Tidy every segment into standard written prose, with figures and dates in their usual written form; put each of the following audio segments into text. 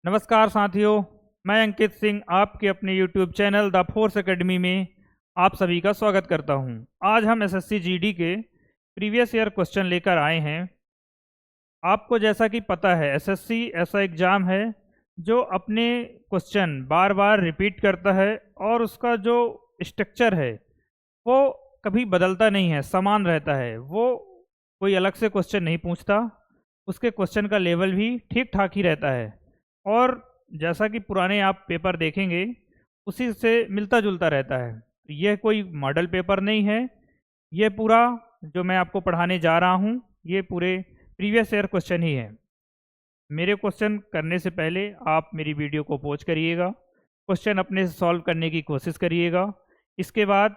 नमस्कार साथियों, मैं अंकित सिंह आपके अपने YouTube channel the force academy में आप सभी का स्वागत करता हूं। आज हम एसएससी जीडी के प्रीवियस ईयर क्वेश्चन लेकर आए हैं। आपको जैसा कि पता है, एसएससी ऐसा एग्ज़ाम है जो अपने क्वेश्चन बार बार रिपीट करता है और उसका जो स्ट्रक्चर है वो कभी बदलता नहीं है, समान रहता है। वो कोई अलग से क्वेश्चन नहीं पूछता, उसके क्वेश्चन का लेवल भी ठीक ठाक ही रहता है। और जैसा कि पुराने आप पेपर देखेंगे उसी से मिलता जुलता रहता है। यह कोई मॉडल पेपर नहीं है, यह पूरा जो मैं आपको पढ़ाने जा रहा हूँ ये पूरे प्रीवियस ईयर क्वेश्चन ही है। मेरे क्वेश्चन करने से पहले आप मेरी वीडियो को पॉज करिएगा, क्वेश्चन अपने से सॉल्व करने की कोशिश करिएगा। इसके बाद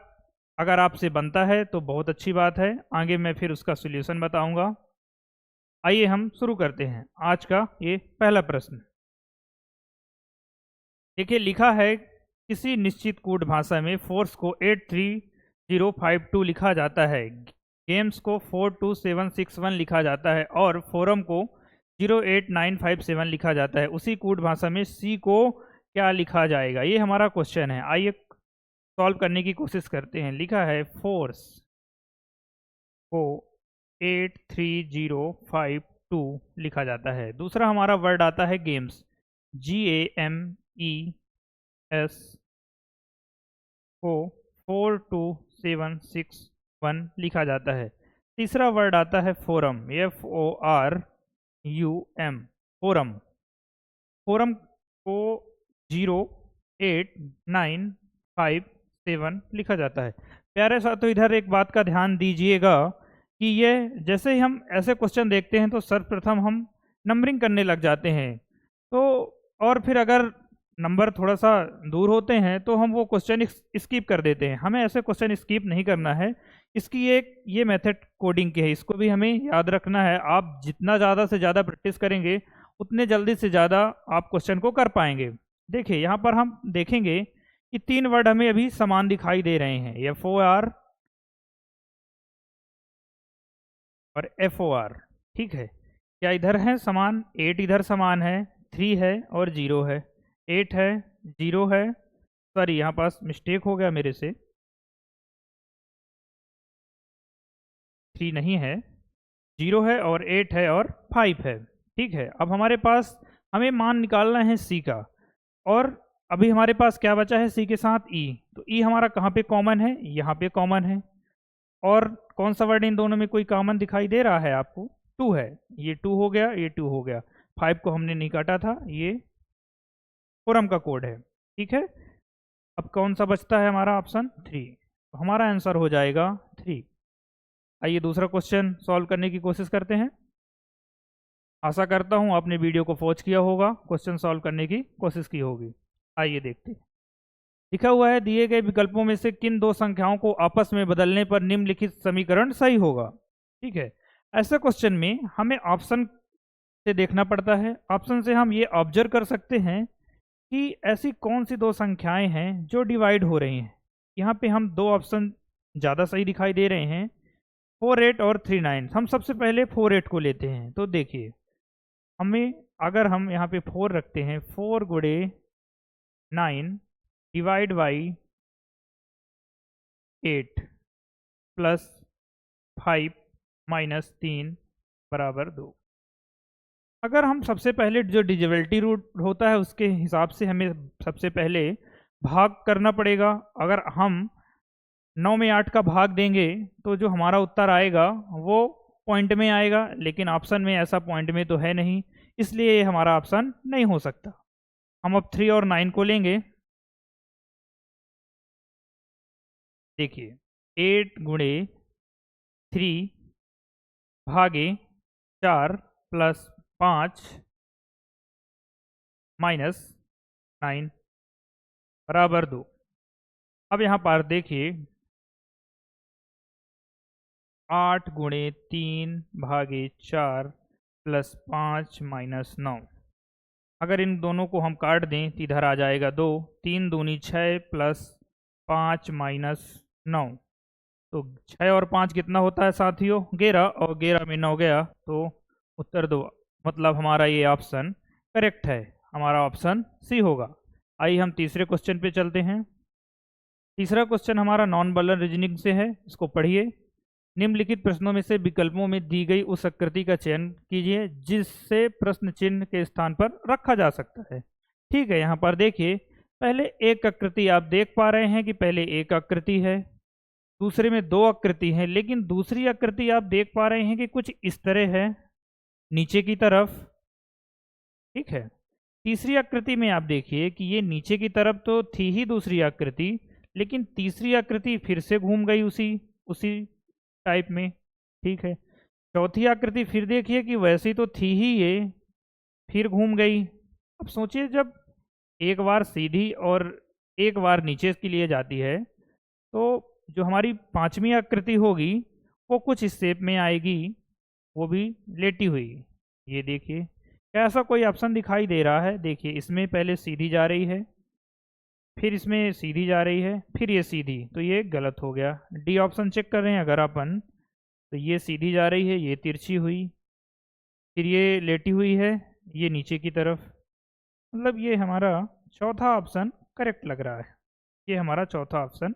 अगर आपसे बनता है तो बहुत अच्छी बात है, आगे मैं फिर उसका सॉल्यूशन बताऊंगा। आइए हम शुरू करते हैं आज का ये पहला प्रश्न। देखिए, लिखा है किसी निश्चित कोड भाषा में फोर्स को 83052 लिखा जाता है, गेम्स को 42761 लिखा जाता है और फोरम को 08957 लिखा जाता है। उसी कोड भाषा में सी को क्या लिखा जाएगा? ये हमारा क्वेश्चन है। आइए सॉल्व करने की कोशिश करते हैं। लिखा है फोर्स को 83052 लिखा जाता है। दूसरा हमारा वर्ड आता है गेम्स, GAMES को 42761 लिखा जाता है। तीसरा वर्ड आता है फोरम, FORUM, फोरम। फोरम को 08957 लिखा जाता है। प्यारे साथियों, इधर एक बात का ध्यान दीजिएगा कि ये जैसे ही हम ऐसे क्वेश्चन देखते हैं तो सर्वप्रथम हम नंबरिंग करने लग जाते हैं, तो और फिर अगर नंबर थोड़ा सा दूर होते हैं तो हम वो क्वेश्चन स्किप कर देते हैं। हमें ऐसे क्वेश्चन स्किप नहीं करना है। इसकी एक ये मेथड कोडिंग की है, इसको भी हमें याद रखना है। आप जितना ज़्यादा से ज़्यादा प्रैक्टिस करेंगे उतने जल्दी से ज़्यादा आप क्वेश्चन को कर पाएंगे। देखिए, यहाँ पर हम देखेंगे कि तीन वर्ड हमें अभी समान दिखाई दे रहे हैं, FOR और FOR। ठीक है, क्या इधर है समान? 8 इधर समान है, 3 है और 0 है। 8 है, 0 है, सॉरी यहाँ पास मिस्टेक हो गया मेरे से, 3 नहीं है, 0 है और 8 है और 5 है। ठीक है, अब हमारे पास हमें मान निकालना है सी का, और अभी हमारे पास क्या बचा है सी के साथ? ई। तो ई हमारा कहाँ पे कॉमन है? यहाँ पे कॉमन है। और कौन सा वर्ड इन दोनों में कोई कॉमन दिखाई दे रहा है आपको? 2 है। ये 2 हो गया, ये 2 हो गया। 5 को हमने नहीं काटा था, ये फोरम का कोड है। ठीक है, अब कौन सा बचता है? हमारा ऑप्शन 3। तो हमारा आंसर हो जाएगा 3। आइए दूसरा क्वेश्चन सॉल्व करने की कोशिश करते हैं। आशा करता हूँ आपने वीडियो को पॉज किया होगा, क्वेश्चन सॉल्व करने की कोशिश की होगी। आइए देखते हैं। लिखा हुआ है, दिए गए विकल्पों में से किन दो संख्याओं को आपस में बदलने पर निम्नलिखित समीकरण सही होगा? ठीक है, ऐसे क्वेश्चन में हमें ऑप्शन से देखना पड़ता है। ऑप्शन से हम ये ऑब्जर्व कर सकते हैं कि ऐसी कौन सी दो संख्याएं हैं जो डिवाइड हो रही हैं। यहाँ पे हम दो ऑप्शन ज़्यादा सही दिखाई दे रहे हैं, 48 और 39। हम सबसे पहले 48 को लेते हैं। तो देखिए, हमें अगर हम यहाँ पे 4 रखते हैं, 4 गुणे 9 डिवाइड बाई 8 प्लस 5 माइनस 3 बराबर 2। अगर हम सबसे पहले जो डिविजिबिलिटी रूट होता है उसके हिसाब से हमें सबसे पहले भाग करना पड़ेगा। अगर हम 9 में 8 का भाग देंगे तो जो हमारा उत्तर आएगा वो पॉइंट में आएगा, लेकिन ऑप्शन में ऐसा पॉइंट में तो है नहीं, इसलिए ये हमारा ऑप्शन नहीं हो सकता। हम अब 3 और 9 को लेंगे। देखिए, 8 गुणे 3 भागे 4 प्लस 5 माइनस 9 बराबर 2। अब यहाँ पर देखिए, 8 गुणे 3 भागे 4 प्लस 5 माइनस 9। अगर इन दोनों को हम काट दें तो इधर आ जाएगा 2। 3 दूनी 6 प्लस 5 माइनस 9। तो 6 और 5 कितना होता है साथियों? 11, और 11 में 9 गया तो उत्तर 2। मतलब हमारा ये ऑप्शन करेक्ट है। हमारा ऑप्शन सी होगा। आइए हम तीसरे क्वेश्चन पे चलते हैं। तीसरा क्वेश्चन हमारा नॉन बर्नर रीजनिंग से है, इसको पढ़िए। निम्नलिखित प्रश्नों में से विकल्पों में दी गई उस आकृति का चयन कीजिए जिससे प्रश्न चिन्ह के स्थान पर रखा जा सकता है। ठीक है, यहाँ पर देखिए, पहले एक आकृति आप देख पा रहे हैं कि पहले एक आकृति है, दूसरे में दो आकृति है, लेकिन दूसरी आकृति आप देख पा रहे हैं कि कुछ इस तरह है नीचे की तरफ। ठीक है, तीसरी आकृति में आप देखिए कि ये नीचे की तरफ तो थी ही दूसरी आकृति, लेकिन तीसरी आकृति फिर से घूम गई उसी उसी टाइप में। ठीक है, चौथी आकृति फिर देखिए कि वैसी तो थी ही ये, फिर घूम गई। अब सोचिए, जब एक बार सीधी और एक बार नीचे के लिए जाती है तो जो हमारी पांचवी आकृति होगी वो कुछ इस शेप में आएगी, वो भी लेटी हुई। ये देखिए, क्या ऐसा कोई ऑप्शन दिखाई दे रहा है? देखिए, इसमें पहले सीधी जा रही है, फिर इसमें सीधी जा रही है, फिर ये सीधी, तो ये गलत हो गया। डी ऑप्शन चेक कर रहे हैं अगर अपन, तो ये सीधी जा रही है, ये तिरछी हुई, फिर ये लेटी हुई है, ये नीचे की तरफ। मतलब ये हमारा चौथा ऑप्शन करेक्ट लग रहा है। ये हमारा चौथा ऑप्शन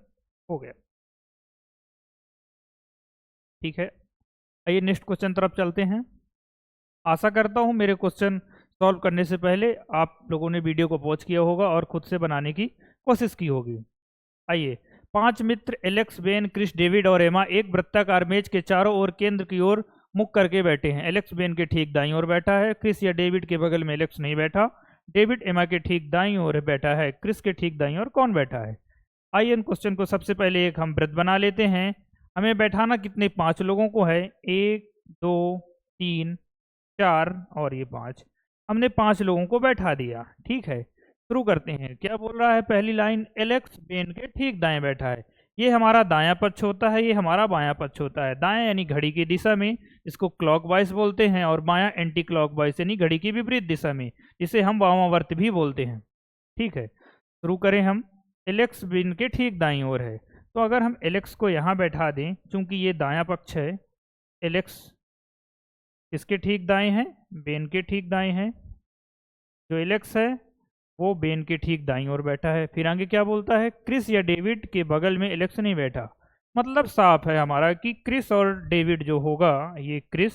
हो गया। ठीक है, आइए नेक्स्ट क्वेश्चन तरफ चलते हैं। आशा करता हूँ मेरे क्वेश्चन सॉल्व करने से पहले आप लोगों ने वीडियो को पॉज किया होगा और खुद से बनाने की कोशिश की होगी। आइए, 5 मित्र एलेक्स, बेन, क्रिस, डेविड और एमा एक वृत्ताकार मेज के चारों ओर केंद्र की ओर मुख करके बैठे हैं। एलेक्स बेन के ठीक दाईं ओर बैठा है, क्रिस या डेविड के बगल में एलेक्स नहीं बैठा, डेविड एमा के ठीक दाईं ओर बैठा है, क्रिस के ठीक दाईं ओर कौन बैठा है? आइए इन क्वेश्चन को सबसे पहले एक हम वृत्त बना लेते हैं। हमें बैठाना कितने, 5 लोगों को है, 1 2 3 4 और ये 5। हमने 5 लोगों को बैठा दिया। ठीक है, शुरू करते हैं। क्या बोल रहा है? पहली लाइन, एलेक्स बेन के ठीक दाएं बैठा है। ये हमारा दायां पक्ष होता है, ये हमारा बायां पक्ष होता है। दायां यानी घड़ी की दिशा में, इसको क्लॉकवाइज बोलते हैं, और बायां एंटी क्लॉकवाइज यानी घड़ी की विपरीत दिशा में, इसे हम वामावर्त भी बोलते हैं। ठीक है, शुरू करें हम। एलेक्स बेन के ठीक दाईं ओर है, तो अगर हम एलेक्स को यहाँ बैठा दें, चूंकि ये दायां पक्ष है, एलेक्स किसके ठीक दाएं हैं? बेन के ठीक दाएं हैं। जो एलेक्स है वो बेन के ठीक दाईं ओर बैठा है। फिर आगे क्या बोलता है? क्रिस या डेविड के बगल में एलेक्स नहीं बैठा। मतलब साफ है हमारा कि क्रिस और डेविड जो होगा, ये क्रिस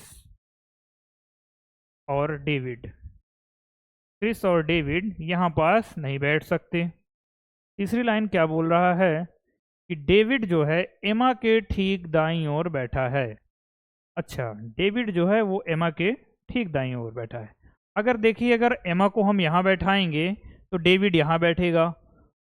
और डेविड, क्रिस और डेविड यहाँ पास नहीं बैठ सकते। तीसरी लाइन क्या बोल रहा है कि डेविड जो है एमा के ठीक दाईं ओर बैठा है। अच्छा, डेविड जो है वो एमा के ठीक दाईं ओर बैठा है। अगर देखिए, अगर एमा को हम यहाँ बैठाएंगे तो डेविड यहाँ बैठेगा,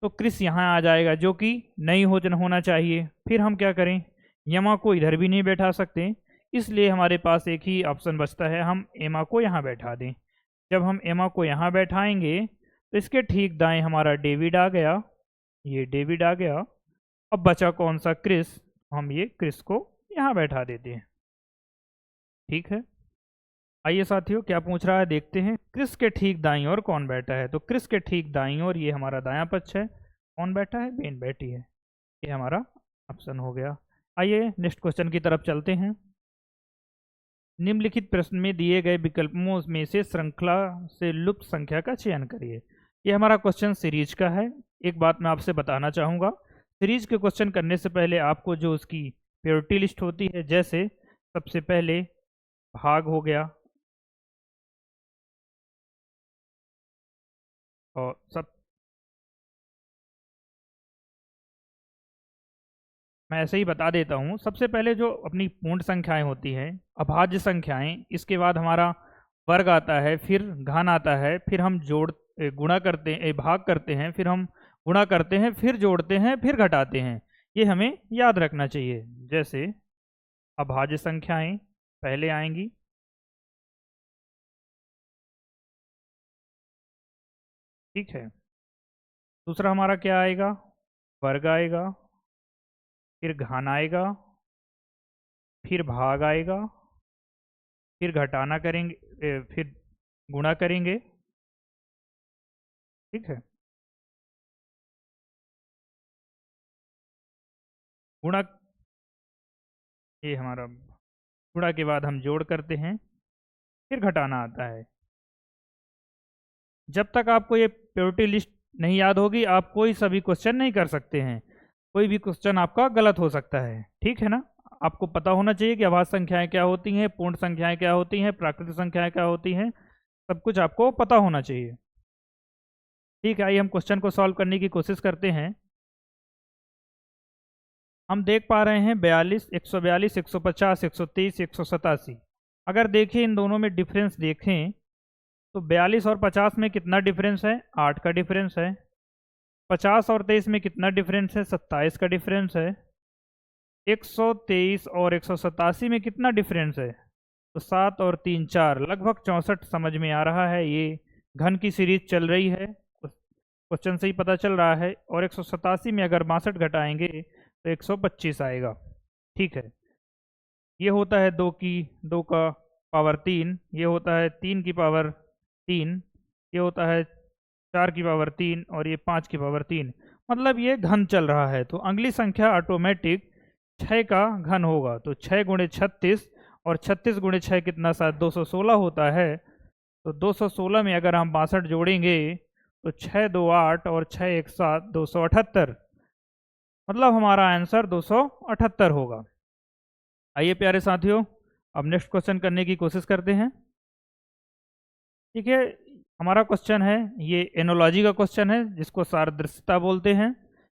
तो क्रिस यहाँ आ जाएगा, जो कि नहीं होना चाहिए। फिर हम क्या करें? एमा को इधर भी नहीं बैठा सकते, इसलिए हमारे पास एक ही ऑप्शन बचता है, हम एमा को यहाँ बैठा दें। जब हम एमा को यहाँ बैठाएंगे तो इसके ठीक दाएं हमारा डेविड आ गया, ये डेविड आ गया। अब बचा कौन सा? क्रिस। हम ये क्रिस को यहाँ बैठा देते हैं। ठीक है, आइए साथियों, क्या पूछ रहा है देखते हैं। क्रिस के ठीक दाईं ओर कौन बैठा है? तो क्रिस के ठीक दाईं ओर ये हमारा दायां पक्ष है। कौन बैठा है? बेन बैठी है। ये हमारा ऑप्शन हो गया। आइए नेक्स्ट क्वेश्चन की तरफ चलते हैं। निम्नलिखित प्रश्न में दिए गए विकल्पों में से श्रृंखला से लुप्त संख्या का चयन करिए। ये हमारा क्वेश्चन सीरीज का है। एक बात मैं आपसे बताना चाहूँगा, सीरीज के क्वेश्चन करने से पहले आपको जो उसकी प्रायोरिटी लिस्ट होती है, जैसे सबसे पहले भाग हो गया, और सब मैं ऐसे ही बता देता हूँ। सबसे पहले जो अपनी पूर्ण संख्याएं होती हैं, अभाज्य संख्याएं, इसके बाद हमारा वर्ग आता है, फिर घन आता है, फिर हम गुणा करते हैं, भाग करते हैं, फिर हम गुणा करते हैं, फिर जोड़ते हैं, फिर घटाते हैं। ये हमें याद रखना चाहिए। जैसे अभाज्य संख्याएं पहले आएंगी, ठीक है। दूसरा हमारा क्या आएगा? वर्ग आएगा, फिर घन आएगा, फिर भाग आएगा, फिर घटाना करेंगे, फिर गुणा करेंगे। ठीक है, गुणा, ये हमारा गुणा के बाद हम जोड़ करते हैं, फिर घटाना आता है। जब तक आपको ये प्योरिटी लिस्ट नहीं याद होगी आप कोई सा भी क्वेश्चन नहीं कर सकते हैं, कोई भी क्वेश्चन आपका गलत हो सकता है, ठीक है ना। आपको पता होना चाहिए कि अभाज्य संख्याएं क्या होती हैं, पूर्ण संख्याएं क्या होती हैं, प्राकृतिक संख्याएं क्या होती हैं, सब कुछ आपको पता होना चाहिए। ठीक है, आइए हम क्वेश्चन को सॉल्व करने की कोशिश करते हैं। हम देख पा रहे हैं 42, 142, 150, 123, 187। अगर देखें इन दोनों में डिफरेंस देखें तो 42 और 50 में कितना डिफरेंस है, 8 का डिफरेंस है। 50 और 23 में कितना डिफरेंस है, 27 का डिफरेंस है। 123 और 187 में कितना डिफरेंस है, तो 7 और 3 4, लगभग 64 समझ में आ रहा है। ये घन की सीरीज चल रही है, क्वेश्चन से ही पता चल रहा है। और 187 में अगर 62 घटाएंगे तो 125 आएगा, ठीक है। ये होता है 2 का पावर 3, ये होता है 3 की पावर 3, ये होता है 4 की पावर 3 और ये 5 की पावर 3, मतलब ये घन चल रहा है। तो अगली संख्या ऑटोमेटिक 6 का घन होगा। तो 6 गुणे 36 और 36 गुणे 6 कितना, साथ 216 होता है। तो 216 में अगर हम 62 जोड़ेंगे तो 6 2 8 और 6 1 7, 278, मतलब हमारा आंसर 278 होगा। आइए प्यारे साथियों, अब नेक्स्ट क्वेश्चन करने की कोशिश करते हैं। ठीक है, हमारा क्वेश्चन है, ये एनोलॉजी का क्वेश्चन है जिसको सादृश्यता बोलते हैं।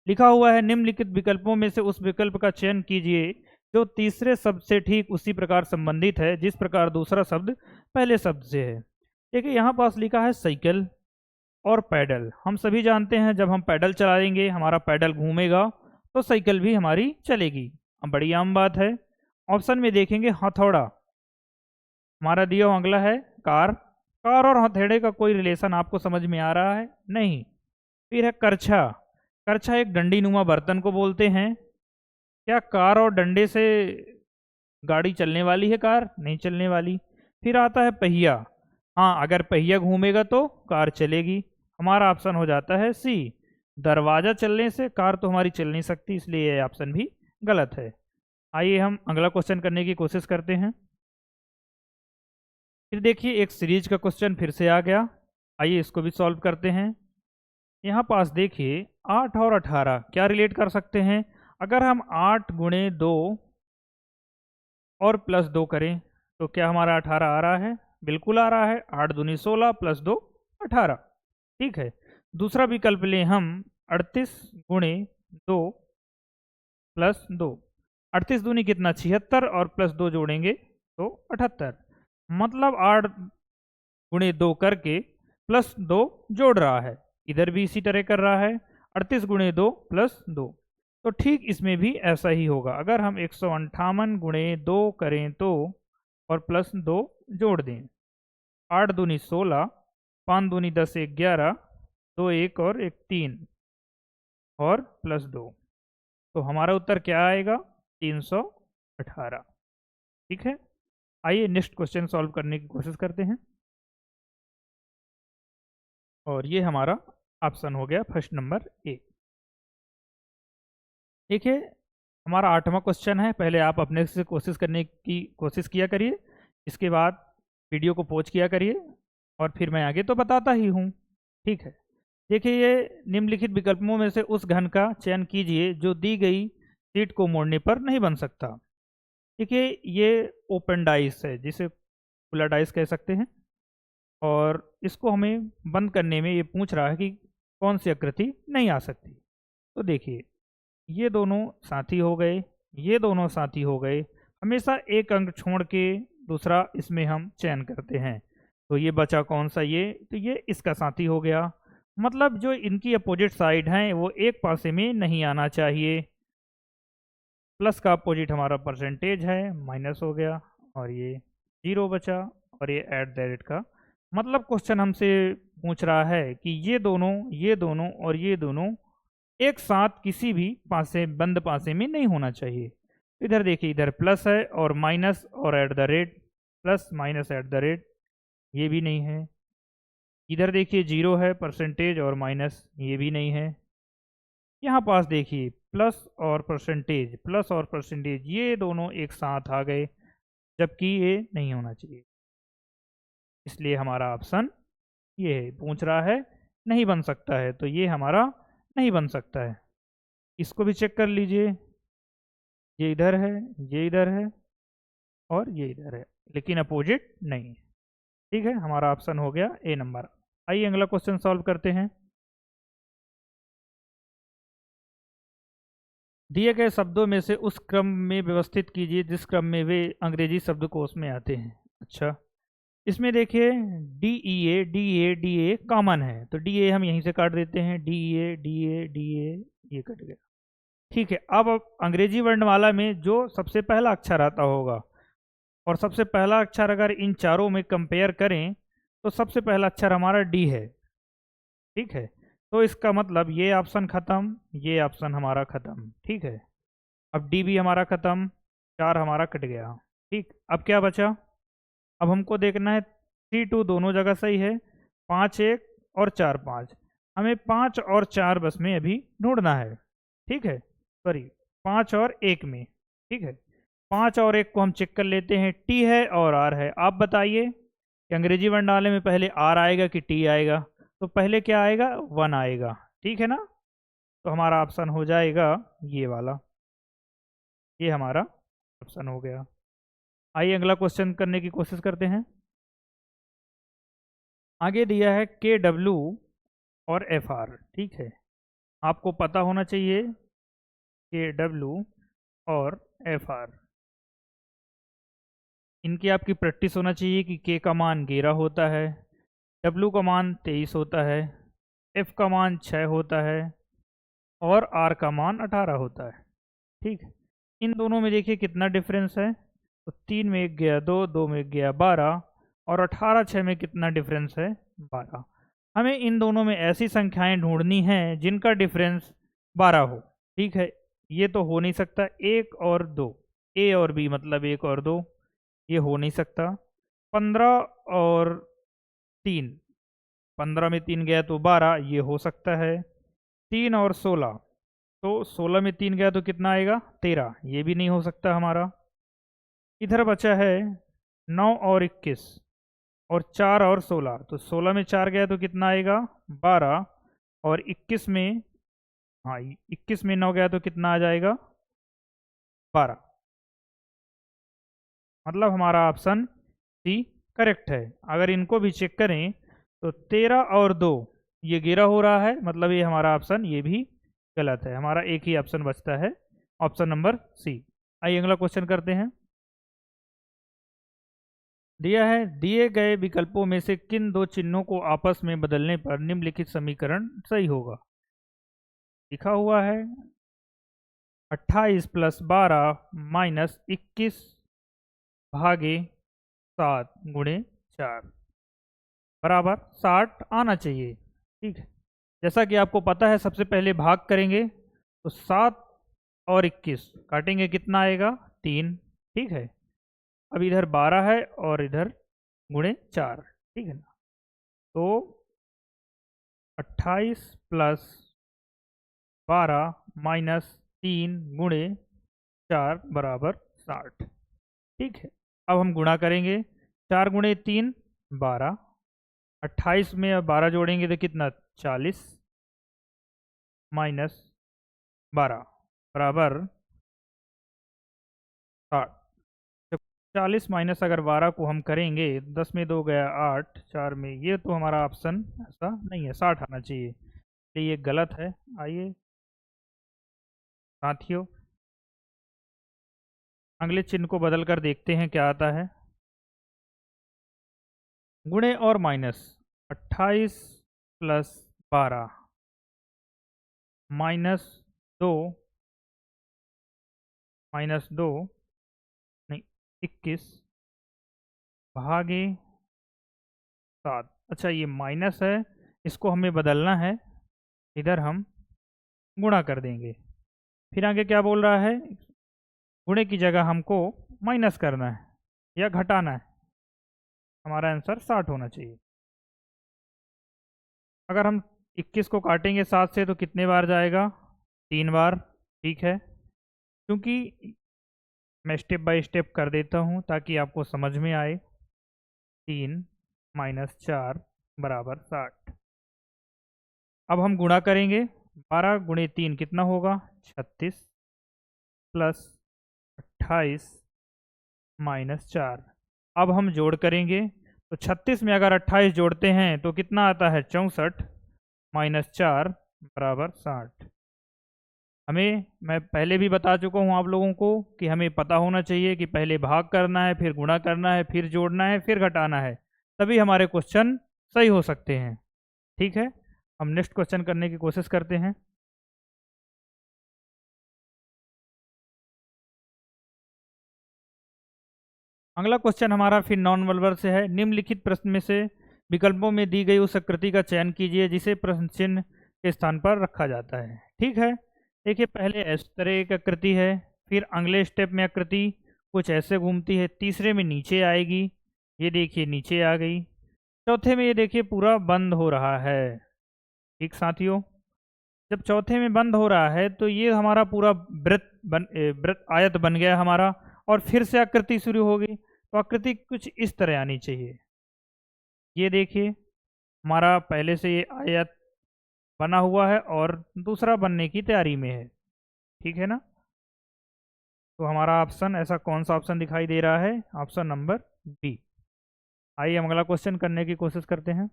लिखा हुआ है निम्नलिखित विकल्पों में से उस विकल्प का चयन कीजिए जो तीसरे शब्द से ठीक उसी प्रकार संबंधित है जिस प्रकार दूसरा शब्द पहले शब्द से है। देखिए यहाँ पास लिखा है साइकिल और पैडल। हम सभी जानते हैं जब हम पैडल चलाएंगे हमारा पैडल घूमेगा तो साइकिल भी हमारी चलेगी, अब बड़ी आम बात है। ऑप्शन में देखेंगे हथौड़ा, हमारा दिया हुआ अगला है कार। कार और हथौड़े का कोई रिलेशन आपको समझ में आ रहा है, नहीं। फिर है करछा, करछा एक डंडी नुमा बर्तन को बोलते हैं। क्या कार और डंडे से गाड़ी चलने वाली है, कार नहीं चलने वाली। फिर आता है पहिया, हाँ अगर पहिया घूमेगा तो कार चलेगी। हमारा ऑप्शन हो जाता है सी, दरवाज़ा चलने से कार तो हमारी चल नहीं सकती, इसलिए ये ऑप्शन भी गलत है। आइए हम अगला क्वेश्चन करने की कोशिश करते हैं। फिर देखिए एक सीरीज का क्वेश्चन फिर से आ गया, आइए इसको भी सॉल्व करते हैं। यहाँ पास देखिए 8 और 18 क्या रिलेट कर सकते हैं। अगर हम 8 गुणे 2 और प्लस 2 करें तो क्या हमारा 18 आ रहा है, बिल्कुल आ रहा है। 8 दूनी 16 प्लस 2 18, ठीक है। दूसरा विकल्प लें हम 38 गुणे 2 प्लस 2, 38 दूनी कितना 76 और प्लस 2 जोड़ेंगे तो 78, मतलब 8 गुणे 2 करके प्लस 2 जोड़ रहा है। इधर भी इसी तरह कर रहा है, 38 गुणे 2 प्लस 2। तो ठीक इसमें भी ऐसा ही होगा। अगर हम 158 गुणे 2 करें तो और प्लस 2 जोड़ दें, 8 दूनी 16, 5 दूनी 10, 1 11, 2 1 और 1 3 और प्लस 2, तो हमारा उत्तर क्या आएगा 318, ठीक है। आइए नेक्स्ट क्वेश्चन सॉल्व करने की कोशिश करते हैं। और ये हमारा ऑप्शन हो गया फर्स्ट नंबर ए। देखिए हमारा 8वां क्वेश्चन है, पहले आप अपने से कोशिश करने की कोशिश किया करिए, इसके बाद वीडियो को पॉज किया करिए और फिर मैं आगे तो बताता ही हूँ, ठीक है। देखिए ये निम्नलिखित विकल्पों में से उस घन का चयन कीजिए जो दी गई शीट को मोड़ने पर नहीं बन सकता। देखिए ये ओपन डाइस है, जिसे खुला डाइस कह सकते हैं, और इसको हमें बंद करने में ये पूछ रहा है कि कौन सी आकृति नहीं आ सकती। तो देखिए ये दोनों साथी हो गए, ये दोनों साथी हो गए, हमेशा एक अंक छोड़ के दूसरा इसमें हम चयन करते हैं। तो ये बचा कौन सा, ये तो ये इसका साथी हो गया, मतलब जो इनकी अपोजिट साइड हैं वो एक पासे में नहीं आना चाहिए। प्लस का अपोजिट हमारा परसेंटेज है, माइनस हो गया और ये 0 बचा और ये ऐट द रेट का, मतलब क्वेश्चन हमसे पूछ रहा है कि ये दोनों और ये दोनों एक साथ किसी भी पासे बंद पासे में नहीं होना चाहिए। इधर देखिए इधर प्लस है और माइनस और at the rate, plus minus at the rate, ये भी नहीं है। इधर देखिए 0 है परसेंटेज और माइनस, ये भी नहीं है। यहाँ पास देखिए प्लस और परसेंटेज, प्लस और परसेंटेज ये दोनों एक साथ आ गए, जबकि ये नहीं होना चाहिए, इसलिए हमारा ऑप्शन ये है, पूछ रहा है नहीं बन सकता है, तो ये हमारा नहीं बन सकता है। इसको भी चेक कर लीजिए, ये इधर है, ये इधर है और ये इधर है, लेकिन अपोजिट नहीं है। ठीक है, हमारा ऑप्शन हो गया ए नंबर। आइए अगला क्वेश्चन सॉल्व करते हैं। दिए गए शब्दों में से उस क्रम में व्यवस्थित कीजिए जिस क्रम में वे अंग्रेजी शब्दकोश में आते हैं। अच्छा, इसमें देखिए डी ए कॉमन है, तो डी ए हम यहीं से काट देते हैं, डी ए ये कट गया। ठीक है, अब अंग्रेजी वर्णमाला में जो सबसे पहला अक्षर आता होगा, और सबसे पहला अक्षर अगर इन चारों में कंपेयर करें तो सबसे पहला अक्षर हमारा डी है। ठीक है, तो इसका मतलब ये ऑप्शन खत्म, ये ऑप्शन हमारा खत्म। ठीक है, अब डी भी हमारा खत्म, 4 हमारा कट गया। ठीक, अब क्या बचा, अब हमको देखना है 3 2 दोनों जगह सही है, 5 1 और 4 5, हमें 5 और 4 बस में अभी ढूंढना है। ठीक है, सॉरी 5 और 1 में। ठीक है, 5 और 1 को हम चेक कर लेते हैं, टी है और आर है। आप बताइए कि अंग्रेजी वर्णमाला में पहले आर आएगा कि टी आएगा, तो पहले क्या आएगा, 1 आएगा। ठीक है ना, तो हमारा ऑप्शन हो जाएगा ये वाला, ये हमारा ऑप्शन हो गया। आइए अगला क्वेश्चन करने की कोशिश करते हैं। आगे दिया है के डब्ल्यू और एफ आर। ठीक है, आपको पता होना चाहिए के डब्ल्यू और एफ आर, इनकी आपकी प्रैक्टिस होना चाहिए कि के का मान 11 होता है, डब्ल्यू का मान 23 होता है, एफ का मान 6 होता है और आर का मान 18 होता है। ठीक है, इन दोनों में देखिए कितना डिफरेंस है, तो 3 में 1 गया 2, 2 में 1 गया 12 और 18 6 में कितना डिफरेंस है, 12। हमें इन दोनों में ऐसी संख्याएं ढूंढनी हैं जिनका डिफरेंस 12 हो। ठीक है, ये तो हो नहीं सकता, 1 और 2, ए और बी मतलब 1 और 2, ये हो नहीं सकता। 15 और 3, 15 में 3 गया तो 12, ये हो सकता है। 3 और 16, तो 16 में 3 गया तो कितना आएगा, 13, ये भी नहीं हो सकता हमारा। इधर बचा है 9 और 21 और 4 और 16, तो 16 में 4 गया तो कितना आएगा, 12 और 21 में, हाँ 21 में 9 गया तो कितना आ जाएगा, 12। मतलब हमारा ऑप्शन सी करेक्ट है। अगर इनको भी चेक करें तो 13 और 2 ये 11 हो रहा है, मतलब ये हमारा ऑप्शन ये भी गलत है। हमारा एक ही ऑप्शन बचता है, ऑप्शन नंबर सी। आइए अगला क्वेश्चन करते हैं। दिया है दिए गए विकल्पों में से किन दो चिन्हों को आपस में बदलने पर निम्नलिखित समीकरण सही होगा। लिखा हुआ है 28 + 12 - 21 भागे 7 × 4 बराबर 60 आना चाहिए। ठीक है, जैसा कि आपको पता है सबसे पहले भाग करेंगे तो 7 और 21 काटेंगे, कितना आएगा, 3। ठीक है, अब इधर 12 है और इधर × 4। ठीक है ना, तो 28 + 12 - 3 × 4 बराबर 60। ठीक है, अब हम गुणा करेंगे, 4 × 3 12, 28 में अब 12 जोड़ेंगे तो कितना, 40 - 12 बराबर 60। 40 माइनस अगर 12 को हम करेंगे, 10 में 2 गया 8, 4 में, ये तो हमारा ऑप्शन ऐसा नहीं है, 60 आना चाहिए, तो ये गलत है। आइए साथियों अगले चिन्ह को बदल कर देखते हैं क्या आता है। गुणे और माइनस, 28 + 12 -2 -2 नहीं 21 भागे 7। अच्छा ये माइनस है, इसको हमें बदलना है, इधर हम गुणा कर देंगे। फिर आगे क्या बोल रहा है, गुणे की जगह हमको माइनस करना है या घटाना है। हमारा आंसर 60 होना चाहिए। अगर हम 21 को काटेंगे 7 से तो कितने बार जाएगा, 3 बार। ठीक है, क्योंकि मैं स्टेप बाय स्टेप कर देता हूँ ताकि आपको समझ में आए। 3 - 4 बराबर 60। अब हम गुणा करेंगे। 12 गुणे 3 कितना होगा? 36 प्लस 28 माइनस 4। अब हम जोड़ करेंगे, तो 36 में अगर 28 जोड़ते हैं तो कितना आता है? 64 माइनस 4 बराबर 60। मैं पहले भी बता चुका हूँ आप लोगों को कि हमें पता होना चाहिए कि पहले भाग करना है, फिर गुणा करना है, फिर जोड़ना है, फिर घटाना है, तभी हमारे क्वेश्चन सही हो सकते हैं। ठीक है, हम नेक्स्ट क्वेश्चन करने की कोशिश करते हैं। अगला क्वेश्चन हमारा फिर नॉन वर्बल से है। निम्नलिखित प्रश्न में से विकल्पों में दी गई उस आकृति का चयन कीजिए जिसे प्रश्न चिन्ह के स्थान पर रखा जाता है। ठीक है, देखिए पहले इस तरह एक आकृति है, फिर अगले स्टेप में आकृति कुछ ऐसे घूमती है, तीसरे में नीचे आएगी, ये देखिए नीचे आ गई, चौथे में ये देखिए पूरा बंद हो रहा है। ठीक साथियों, जब चौथे में बंद हो रहा है तो ये हमारा पूरा वृत्त आयत बन गया हमारा, और फिर से आकृति शुरू होगी, तो आकृति कुछ इस तरह आनी चाहिए। ये देखिए हमारा पहले से ये आयत बना हुआ है और दूसरा बनने की तैयारी में है। ठीक है ना, तो हमारा ऑप्शन ऐसा कौन सा ऑप्शन दिखाई दे रहा है? Option number B. आइए हम अगला क्वेश्चन करने की कोशिश करते हैं।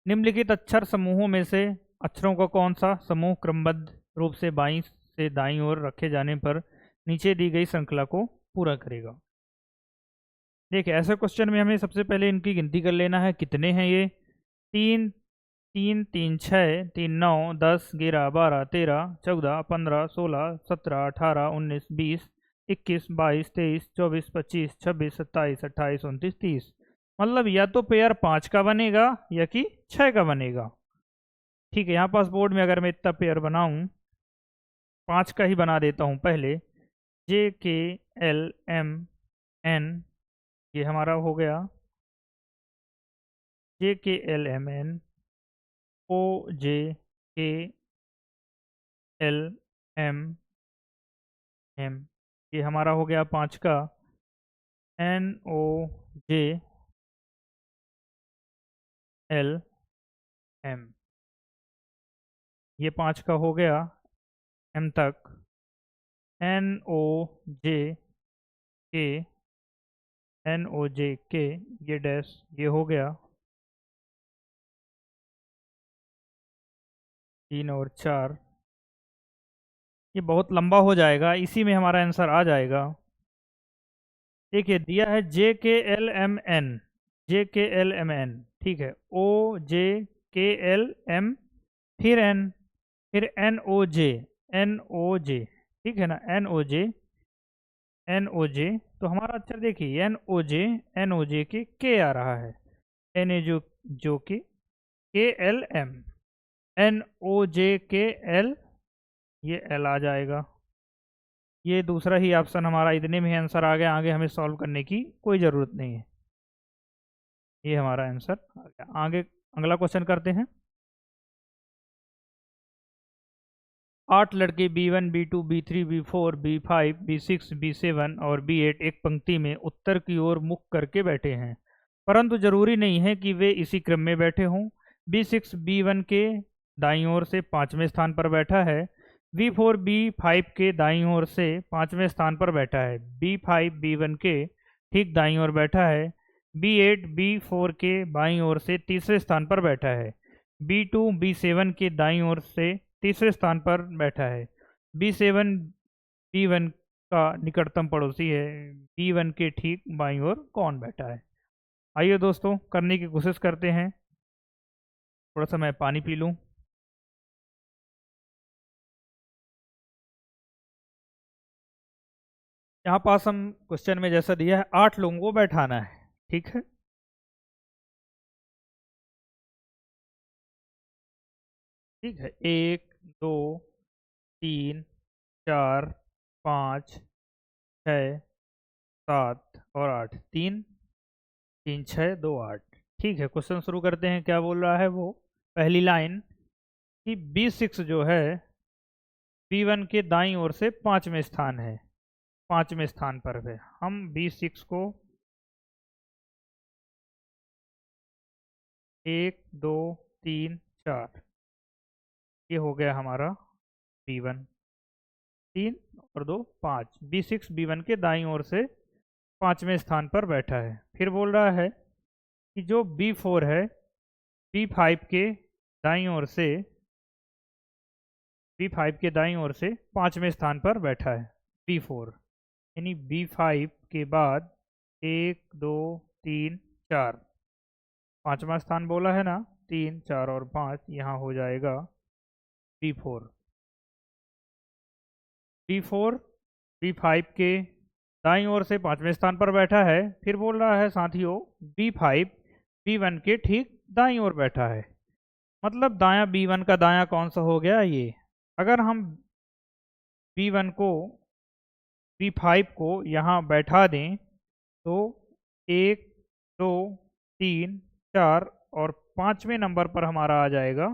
निम्नलिखित अक्षर समूहों में से अक्षरों का कौन सा समूह क्रमबद्ध रूप से बाईं से दाईं ओर रखे जाने पर नीचे दी गई श्रृंखला को पूरा करेगा? देखिए ऐसे क्वेश्चन में हमें सबसे पहले इनकी गिनती कर लेना है, कितने हैं ये? 3 3 3 6 3 9 10 11 12 13 14 15 16 17 18 19 20 21 22 23 24 25 26 27 28 29 30। मतलब या तो पेयर 5 का बनेगा या कि 6 का बनेगा। ठीक है, यहाँ पास बोर्ड में अगर मैं इतना पेयर बनाऊँ, 5 का ही बना देता हूँ पहले। JKLMN, ये हमारा हो गया JKLMN, OJKLMM, ये हमारा हो गया 5 का। NOJLM, ये 5 का हो गया M तक। NOJK, ये डैश, ये हो गया 3 और 4। ये बहुत लंबा हो जाएगा, इसी में हमारा आंसर आ जाएगा। देखिए दिया है JKLMN, JKLMN, ठीक है, OJKLM, फिर N, फिर NOJ, ठीक है ना, NOJ, तो हमारा अक्षर देखिए NOJ के आ रहा है, NA जो कि KLM, NOJKL, ये L आ जाएगा। ये दूसरा ही ऑप्शन हमारा, इतने में ही आंसर आ गया, आगे हमें सॉल्व करने की कोई ज़रूरत नहीं है। ये हमारा आंसर आ गया। आगे अगला क्वेश्चन करते हैं। 8 लड़के B1 B2 B3 B4 B5 B6 B7 और B8 एक पंक्ति में उत्तर की ओर मुख करके बैठे हैं, परंतु जरूरी नहीं है कि वे इसी क्रम में बैठे हों। B6 B1 के दाईं ओर से 5वें स्थान पर बैठा है, B4 B5 के दाईं ओर से 5वें स्थान पर बैठा है, B5 B1 के ठीक दाईं ओर बैठा है, B8 B4 के बाईं ओर से तीसरे स्थान पर बैठा है, B2 B7 के दाईं ओर से तीसरे स्थान पर बैठा है, B7 B1 का निकटतम पड़ोसी है, B1 के ठीक बाईं ओर कौन बैठा है? आइए दोस्तों करने की कोशिश करते हैं। थोड़ा सा मैं पानी पी लूँ। यहाँ पास हम क्वेश्चन में जैसा दिया है 8 लोगों को बैठाना है। ठीक है, ठीक है, 1 2 3 4 5 6 7 और 8, 3 3 6 2 8। ठीक है, क्वेश्चन शुरू करते हैं। क्या बोल रहा है वो? पहली लाइन कि B6 जो है B1 के दाईं ओर से 5वें स्थान है, 5वें स्थान पर है। हम B6 को 1 2 3 4, ये हो गया हमारा B1। 3 और 2 5, B6 B1 के दाईं ओर से 5वें स्थान पर बैठा है। फिर बोल रहा है कि जो B4 है B5 के दाईं ओर से दाईं ओर से 5वें स्थान पर बैठा है B4, यानी B5 के बाद 1 2 3 4, 5वां स्थान बोला है ना, 3 4 और 5, यहाँ हो जाएगा B4। B4 B5 के दाईं ओर से 5वें स्थान पर बैठा है। फिर बोल रहा है साथियों B5 B1 के ठीक दाईं ओर बैठा है, मतलब दायां B1 का दायां कौन सा हो गया ये। अगर हम B1 को B5 को यहाँ बैठा दें तो 1 2 3 4 और 5वें नंबर पर हमारा आ जाएगा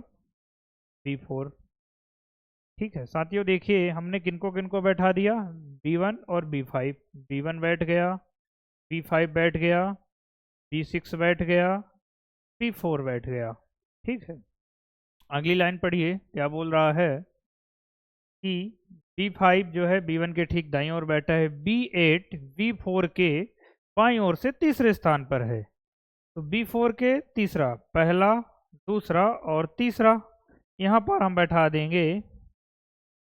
B4। ठीक है साथियों, देखिए हमने किनको किनको बैठा दिया, B1 और B5। B1 बैठ गया, B5 बैठ गया, B6 बैठ गया, B4 बैठ गया। ठीक है, अगली लाइन पढ़िए क्या बोल रहा है कि B5 जो है B1 के ठीक दाईं ओर बैठा है, B8 B4 के बाईं ओर से तीसरे स्थान पर है। तो B4 के तीसरा, पहला, दूसरा और तीसरा, यहाँ पर हम बैठा देंगे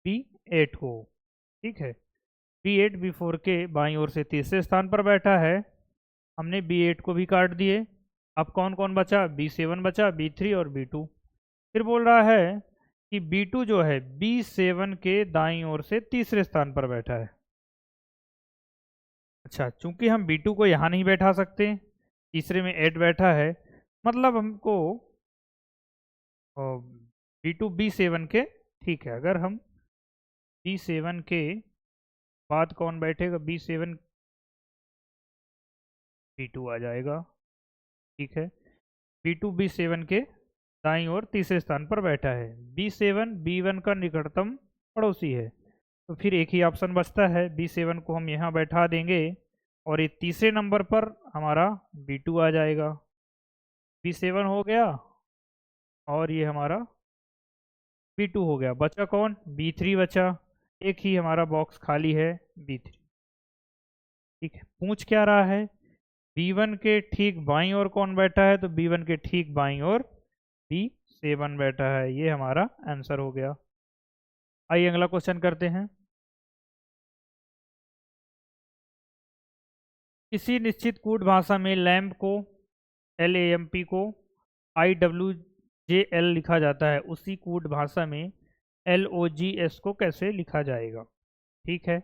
B8 को। ठीक है, B8 B4 के बाईं ओर से तीसरे स्थान पर बैठा है, हमने B8 को भी काट दिए। अब कौन कौन बचा, B7 बचा, B3 और B2। फिर बोल रहा है कि B2 जो है B7 के दाईं ओर से तीसरे स्थान पर बैठा है। अच्छा, चूंकि हम B2 को यहाँ नहीं बैठा सकते, तीसरे में 8 बैठा है, मतलब हमको B2 B7 के, ठीक है, अगर हम B7 के बाद कौन बैठेगा, B7 B2 आ जाएगा। ठीक है, B2 B7 के दाईं ओर तीसरे स्थान पर बैठा है। B7 B1 का निकटतम पड़ोसी है, तो फिर एक ही ऑप्शन बचता है, B7 को हम यहाँ बैठा देंगे और ये तीसरे नंबर पर हमारा B2 आ जाएगा। B7 हो गया और ये हमारा B2 हो गया, बचा कौन, B3 बचा, एक ही हमारा बॉक्स खाली है B3। ठीक है, पूछ क्या रहा है, B1 के ठीक बाईं ओर कौन बैठा है, तो B1 के ठीक बाईं ओर B7 बैठा है, ये हमारा आंसर हो गया। आइए अगला क्वेश्चन करते हैं। किसी निश्चित कूट भाषा में लैम्प को LAMP को IWJL लिखा जाता है, उसी कूट भाषा में LOGS को कैसे लिखा जाएगा। ठीक है,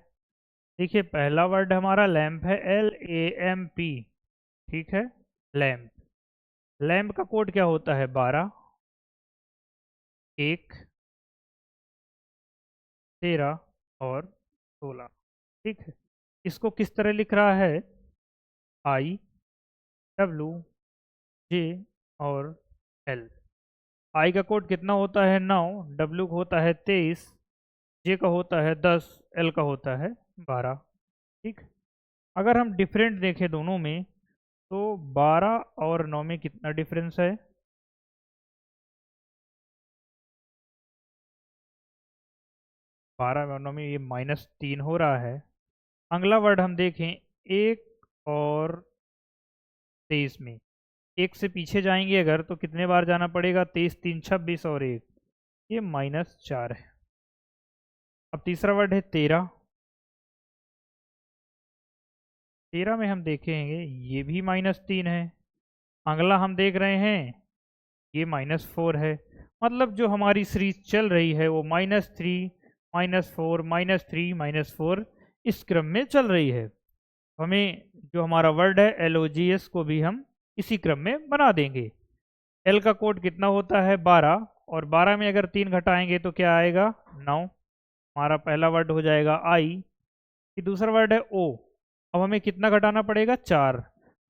देखिए पहला वर्ड हमारा लैम्प है, LAMP। ठीक है, लैम्प, लैम्प का कोड क्या होता है, 12, 1, 13 और 16। ठीक है, इसको किस तरह लिख रहा है, IWJ और L। आई का कोड कितना होता है, 9, W का होता है 23, J का होता है 10, L का होता है 12। ठीक, अगर हम डिफरेंट देखें दोनों में तो 12 और 9 में कितना डिफरेंस है, 12 और 9 में ये -3 हो रहा है। अगला वर्ड हम देखें 1 और 23 में, एक से पीछे जाएंगे अगर तो कितने बार जाना पड़ेगा, 23 3 26 और 1, ये -4 है। अब तीसरा वर्ड है 13, 13 में हम देखेंगे ये भी -3 है। अगला हम देख रहे हैं ये -4 है, मतलब जो हमारी सीरीज चल रही है वो -3 -4 -3 -4 इस क्रम में चल रही है। हमें जो हमारा वर्ड है LOGS को भी हम इसी क्रम में बना देंगे। L का कोड कितना होता है, 12, और 12 में अगर 3 घटाएंगे तो क्या आएगा, 9। हमारा पहला वर्ड हो जाएगा I। फिर दूसरा वर्ड है O, अब हमें कितना घटाना पड़ेगा, 4,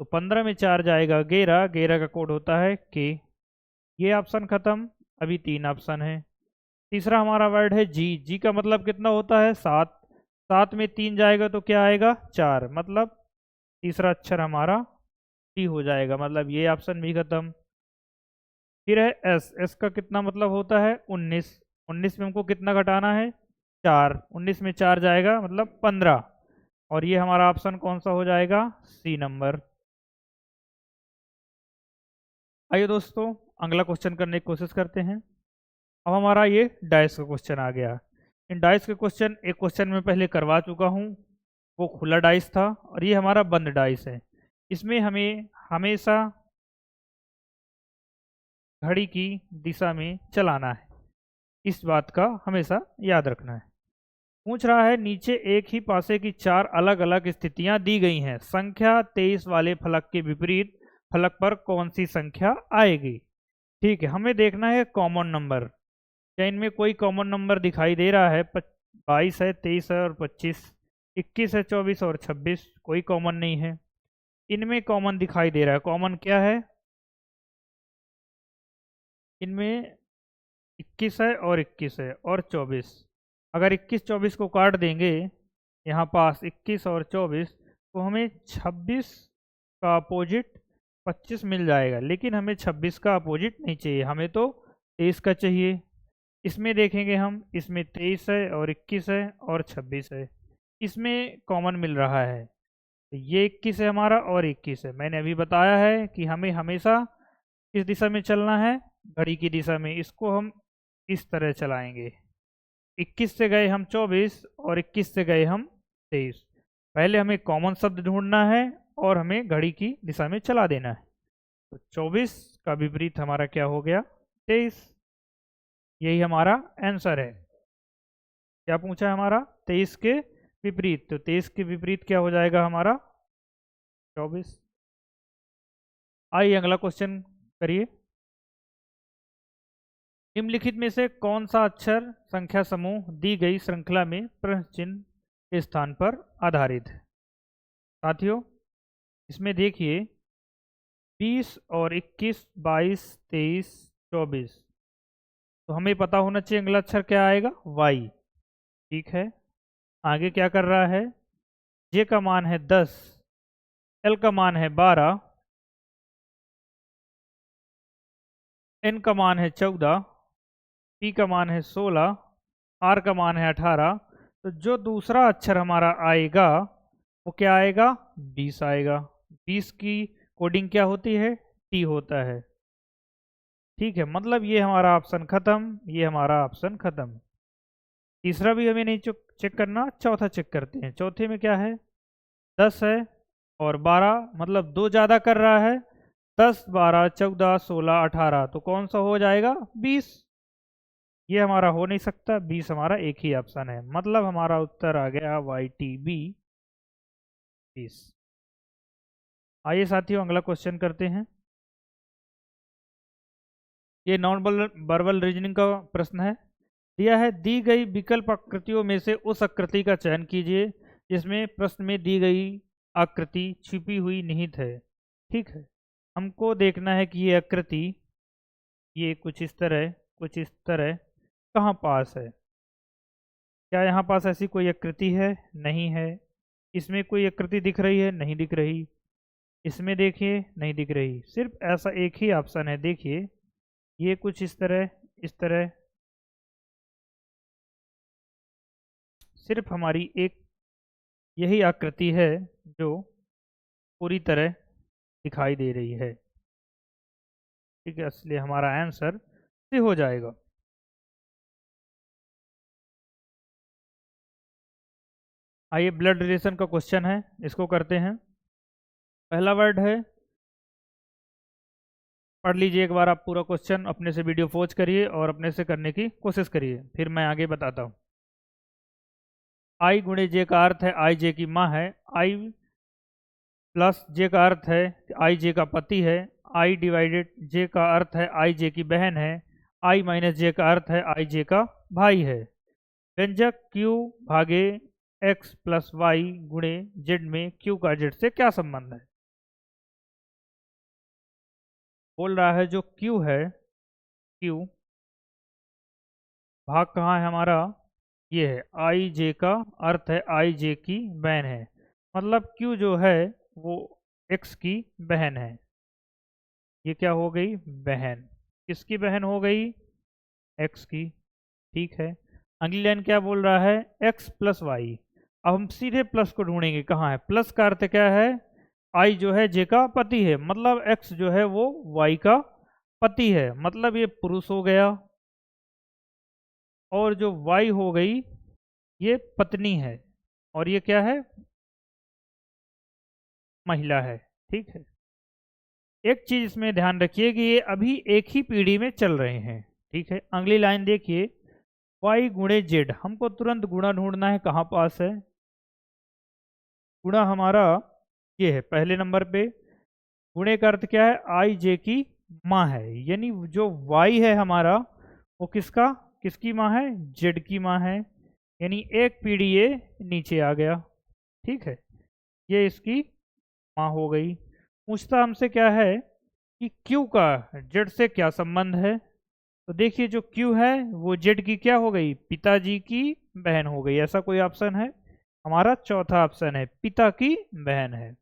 तो 15 में 4 जाएगा 11, 11 का कोड होता है K। ये ऑप्शन खत्म, अभी 3 ऑप्शन है। तीसरा हमारा वर्ड है G, G का मतलब कितना होता है, 7, 7 में 3 जाएगा तो क्या आएगा, 4, मतलब तीसरा अक्षर हमारा T हो जाएगा, मतलब ये ऑप्शन भी खत्म। फिर है एस, एस का कितना मतलब होता है 19, 19 में हमको कितना घटाना है 4, 19 में 4 जाएगा मतलब 15, और ये हमारा ऑप्शन कौन सा हो जाएगा, सी नंबर। आइए दोस्तों अगला क्वेश्चन करने की कोशिश करते हैं। अब हमारा ये डाइस का क्वेश्चन आ गया। इन डाइस के क्वेश्चन, एक क्वेश्चन मैं पहले करवा चुका हूँ, वो खुला डाइस था, और ये हमारा बंद डाइस है। इसमें हमें हमेशा घड़ी की दिशा में चलाना है, इस बात का हमेशा याद रखना है। पूछ रहा है नीचे एक ही पासे की 4 अलग अलग स्थितियां दी गई हैं, संख्या 23 वाले फलक के विपरीत फलक पर कौन सी संख्या आएगी। ठीक है, हमें देखना है कॉमन नंबर। क्या इनमें कोई कॉमन नंबर दिखाई दे रहा है, 22 है, 23 है और 25, 21 है, 24 और 26, कोई कॉमन नहीं है। इनमें कॉमन दिखाई दे रहा है, कॉमन क्या है, इनमें 21 है और 21 है और 24। अगर 21-24 को काट देंगे यहाँ पास 21 और 24, तो हमें 26 का अपोजिट 25 मिल जाएगा, लेकिन हमें 26 का अपोजिट नहीं चाहिए, हमें तो 23 का चाहिए। इसमें देखेंगे हम, इसमें 23 है और 21 है और 26 है, इसमें कॉमन मिल रहा है। ये 21 है हमारा और 21 है। मैंने अभी बताया है कि हमें हमेशा किस दिशा में चलना है, घड़ी की दिशा में। इसको हम इस तरह चलाएंगे, 21 से गए हम 24 और 21 से गए हम 23। पहले हमें कॉमन शब्द ढूंढना है और हमें घड़ी की दिशा में चला देना है। तो 24 का विपरीत हमारा क्या हो गया, 23। यही हमारा आंसर है। क्या पूछा है हमारा, 23 के विपरीत, तो 23 के विपरीत क्या हो जाएगा हमारा, 24। आइए अगला क्वेश्चन करिए। निम्नलिखित में से कौन सा अक्षर संख्या समूह दी गई श्रृंखला में प्रश्न चिन्ह के स्थान पर आधारित है। साथियों इसमें देखिए 20 और 21, 22, 23, 24, तो हमें पता होना चाहिए अगला अक्षर क्या आएगा, वाई। ठीक है, आगे क्या कर रहा है, जे का मान है 10, एल का मान है 12, एन का मान है 14, पी का मान है 16, आर का मान है 18। तो जो दूसरा अक्षर हमारा आएगा वो क्या आएगा, 20 आएगा। 20 की कोडिंग क्या होती है, टी होता है। ठीक है, मतलब ये हमारा ऑप्शन खत्म, ये हमारा ऑप्शन खत्म। तीसरा भी हमें नहीं चेक करना, चौथा चेक करते हैं। चौथे में क्या है, 10 है और 12, मतलब दो ज़्यादा कर रहा है, 10, 12, 14, 16, 18, तो कौन सा हो जाएगा, 20। ये हमारा हो नहीं सकता, 20 हमारा एक ही ऑप्शन है, मतलब हमारा उत्तर आ गया वाई टी बी 20। आइए साथियों अगला क्वेश्चन करते हैं। ये नॉन वर्बल रीजनिंग का प्रश्न है। दिया है दी गई विकल्प आकृतियों में से उस आकृति का चयन कीजिए जिसमें प्रश्न में दी गई आकृति छिपी हुई निहित है। ठीक है, हमको देखना है कि ये आकृति, ये कुछ इस तरह, कुछ इस तरह कहाँ पास है। क्या यहाँ पास ऐसी कोई आकृति है, नहीं है। इसमें कोई आकृति दिख रही है, नहीं दिख रही। इसमें देखिए नहीं दिख रही, सिर्फ ऐसा एक ही ऑप्शन है, देखिए ये कुछ इस तरह, इस तरह, सिर्फ हमारी एक यही आकृति है जो पूरी तरह दिखाई दे रही है। ठीक है, इसलिए हमारा आंसर सी हो जाएगा। आइए ब्लड रिलेशन का क्वेश्चन है, इसको करते हैं। पहला वर्ड है, पढ़ लीजिए एक बार आप पूरा क्वेश्चन, अपने से वीडियो पॉज करिए और अपने से करने की कोशिश करिए, फिर मैं आगे बताता हूँ। आई गुणे जे का अर्थ है आई जे की माँ है, आई प्लस जे का अर्थ है आई जे का पति है, आई डिवाइडेड जे का अर्थ है आई जे की बहन है, आई माइनस जे का अर्थ है आई जे का भाई है। व्यंजक क्यू भागे एक्स प्लस वाई गुणे जेड में क्यू का जेड से क्या संबंध है। बोल रहा है जो क्यू है, क्यू भाग कहाँ है हमारा, ये है आई जे का अर्थ है आई जे की बहन है, मतलब क्यू जो है वो एक्स की बहन है। ये क्या हो गई, बहन। किसकी बहन हो गई? एक्स की। ठीक है, अगली लाइन क्या बोल रहा है? X plus Y. अब हम सीधे प्लस को ढूंढेंगे, कहाँ है प्लस का अर्थ क्या है? आई जो है जे का पति है, मतलब एक्स जो है वो वाई का पति है, मतलब ये पुरुष हो गया, और जो वाई हो गई ये पत्नी है, और ये क्या है? महिला है। ठीक है, एक चीज इसमें ध्यान रखिए कि ये अभी एक ही पीढ़ी में चल रहे हैं। ठीक है, अगली लाइन देखिए, वाई गुणे जेड। हमको तुरंत गुणा ढूंढना है, कहाँ पास है गुणा? हमारा ये है पहले नंबर पे। गुणे का अर्थ क्या है? आई जे की माँ है, यानी जो वाई है हमारा वो किसका किसकी माँ है? जेड की माँ है, यानी एक पीढ़ी ये नीचे आ गया। ठीक है, ये इसकी माँ हो गई। पूछता हमसे क्या है कि क्यू का जेड से क्या संबंध है? तो देखिए, जो क्यू है वो जेड की क्या हो गई? पिताजी की बहन हो गई। ऐसा कोई ऑप्शन है? हमारा चौथा ऑप्शन है, पिता की बहन है।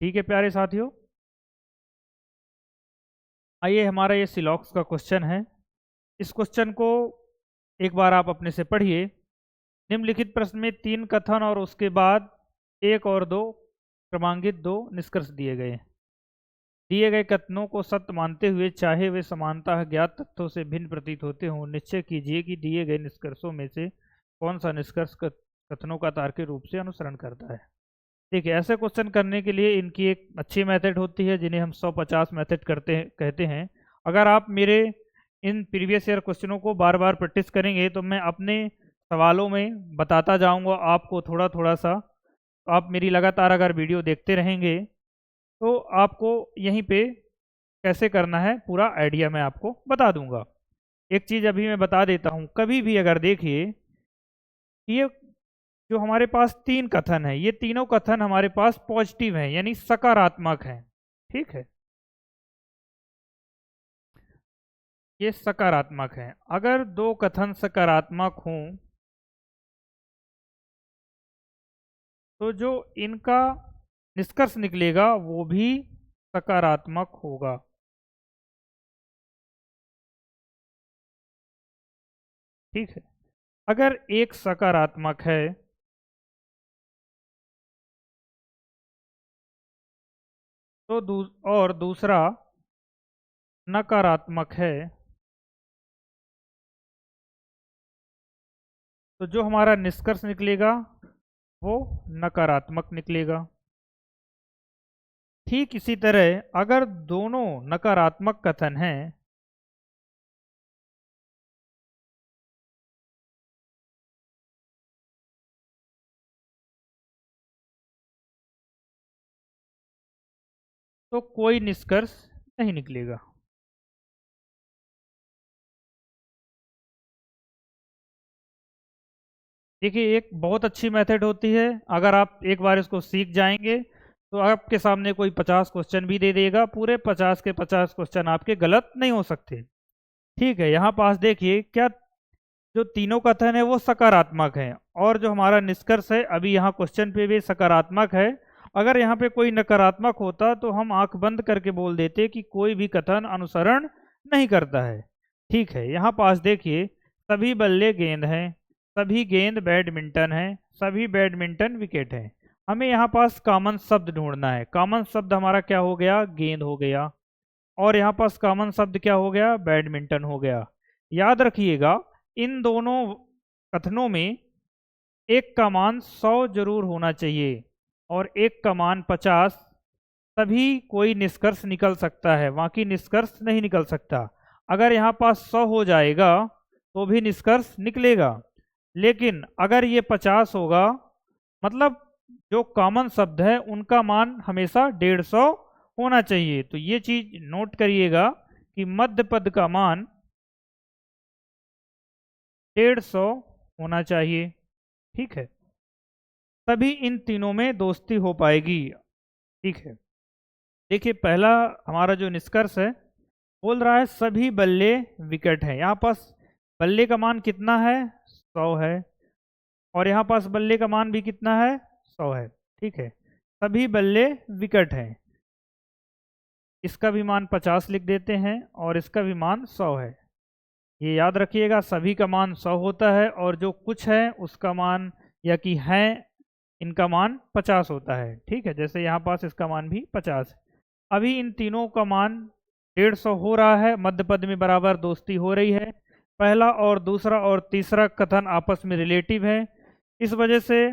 ठीक है प्यारे साथियों, आइए हमारा ये सिलॉक्स का क्वेश्चन है। इस क्वेश्चन को एक बार आप अपने से पढ़िए। निम्नलिखित प्रश्न में 3 कथन और उसके बाद 1 और 2 क्रमांकित 2 निष्कर्ष दिए गए। दिए गए कथनों को सत्य मानते हुए, चाहे वे समानतः ज्ञात तथ्यों से भिन्न प्रतीत होते हों, निश्चय कीजिए कि दिए गए निष्कर्षों में से कौन सा निष्कर्ष कथनों का तार्किक रूप से अनुसरण करता है। देखिए, ऐसे क्वेश्चन करने के लिए इनकी एक अच्छी मेथड होती है जिन्हें हम 150 मेथड कहते हैं। अगर आप मेरे इन प्रीवियस ईयर क्वेश्चनों को बार बार प्रैक्टिस करेंगे तो मैं अपने सवालों में बताता जाऊंगा आपको थोड़ा थोड़ा सा। तो आप मेरी लगातार अगर वीडियो देखते रहेंगे तो आपको यहीं पे कैसे करना है पूरा आइडिया मैं आपको बता दूंगा। एक चीज़ अभी मैं बता देता हूँ, कभी भी अगर देखिए, ये जो हमारे पास 3 कथन है, ये तीनों कथन हमारे पास पॉजिटिव हैं, यानी सकारात्मक हैं। ठीक है, ये सकारात्मक हैं। अगर 2 कथन सकारात्मक हों तो जो इनका निष्कर्ष निकलेगा वो भी सकारात्मक होगा। ठीक है, अगर एक सकारात्मक है तो और दूसरा नकारात्मक है, तो जो हमारा निष्कर्ष निकलेगा वो नकारात्मक निकलेगा। ठीक इसी तरह अगर दोनों नकारात्मक कथन हैं तो कोई निष्कर्ष नहीं निकलेगा। देखिए, एक बहुत अच्छी मेथड होती है, अगर आप एक बार इसको सीख जाएंगे तो आपके सामने कोई 50 क्वेश्चन भी दे देगा, पूरे 50 के 50 क्वेश्चन आपके गलत नहीं हो सकते। ठीक है, यहाँ पास देखिए, क्या जो तीनों कथन है वो सकारात्मक है, और जो हमारा निष्कर्ष है अभी यहाँ क्वेश्चन पे भी सकारात्मक है। अगर यहाँ पे कोई नकारात्मक होता तो हम आंख बंद करके बोल देते कि कोई भी कथन अनुसरण नहीं करता है। ठीक है, यहाँ पास देखिए, सभी बल्ले गेंद हैं, सभी गेंद बैडमिंटन है, सभी बैडमिंटन विकेट है। हमें यहाँ पास कॉमन शब्द ढूंढना है। कॉमन शब्द हमारा क्या हो गया? गेंद हो गया, और यहाँ पास कॉमन शब्द क्या हो गया? बैडमिंटन हो गया। याद रखिएगा, इन दोनों कथनों में एक का मान 100 जरूर होना चाहिए और एक का मान 50, तभी कोई निष्कर्ष निकल सकता है, बाकी निष्कर्ष नहीं निकल सकता। अगर यहाँ पास 100 हो जाएगा तो भी निष्कर्ष निकलेगा, लेकिन अगर ये 50 होगा, मतलब जो कॉमन शब्द है उनका मान हमेशा 150 होना चाहिए। तो ये चीज नोट करिएगा कि मध्य पद का मान 150 होना चाहिए। ठीक है, तभी इन तीनों में दोस्ती हो पाएगी। ठीक है, देखिए, पहला हमारा जो निष्कर्ष है बोल रहा है सभी बल्ले विकेट हैं। यहाँ पास बल्ले का मान कितना है? 100 है, और यहाँ पास बल्ले का मान भी कितना है? 100 है। ठीक है, सभी बल्ले विकेट हैं, इसका भी मान 50 लिख देते हैं और इसका भी मान 100 है। ये याद रखिएगा, सभी का मान 100 होता है और जो कुछ है उसका मान या कि है इनका मान 50 होता है। ठीक है, जैसे यहाँ पास इसका मान भी 50 है। अभी इन तीनों का मान 150 हो रहा है, मध्य पद में बराबर दोस्ती हो रही है। पहला और दूसरा और तीसरा कथन आपस में रिलेटिव है, इस वजह से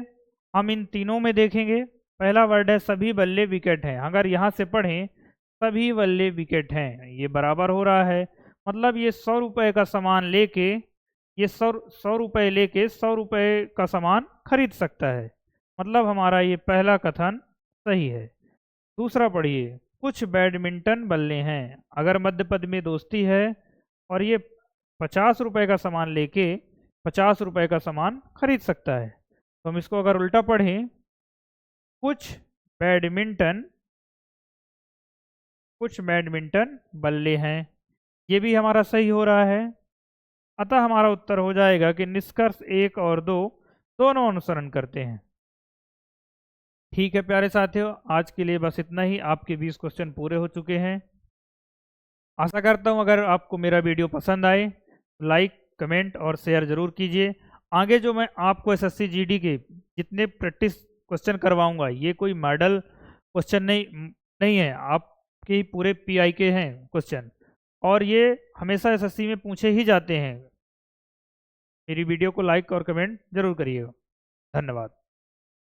हम इन तीनों में देखेंगे। पहला वर्ड है सभी बल्ले विकेट हैं। अगर यहाँ से पढ़ें सभी बल्ले विकेट हैं, ये बराबर हो रहा है, मतलब ये 100 रुपये का सामान लेके ये 100 रुपये लेके 100 रुपये का सामान खरीद सकता है, मतलब हमारा ये पहला कथन सही है। दूसरा पढ़िए, कुछ बैडमिंटन बल्ले हैं। अगर मध्य पद में दोस्ती है और ये 50 रुपये का सामान लेके 50 रुपये का सामान खरीद सकता है, तो हम इसको अगर उल्टा पढ़ें, कुछ बैडमिंटन बल्ले हैं, ये भी हमारा सही हो रहा है। अतः हमारा उत्तर हो जाएगा कि निष्कर्ष 1 और 2 दोनों अनुसरण करते हैं। ठीक है प्यारे साथियों, आज के लिए बस इतना ही। आपके 20 क्वेश्चन पूरे हो चुके हैं। आशा करता हूं अगर आपको मेरा वीडियो पसंद आए तो लाइक, कमेंट और शेयर जरूर कीजिए। आगे जो मैं आपको एसएससी जीडी के जितने प्रैक्टिस क्वेश्चन करवाऊंगा, ये कोई मॉडल क्वेश्चन नहीं है, आपके ही पूरे पीआई के हैं क्वेश्चन, और ये हमेशा एसएससी में पूछे ही जाते हैं। मेरी वीडियो को लाइक और कमेंट जरूर करिएगा। धन्यवाद।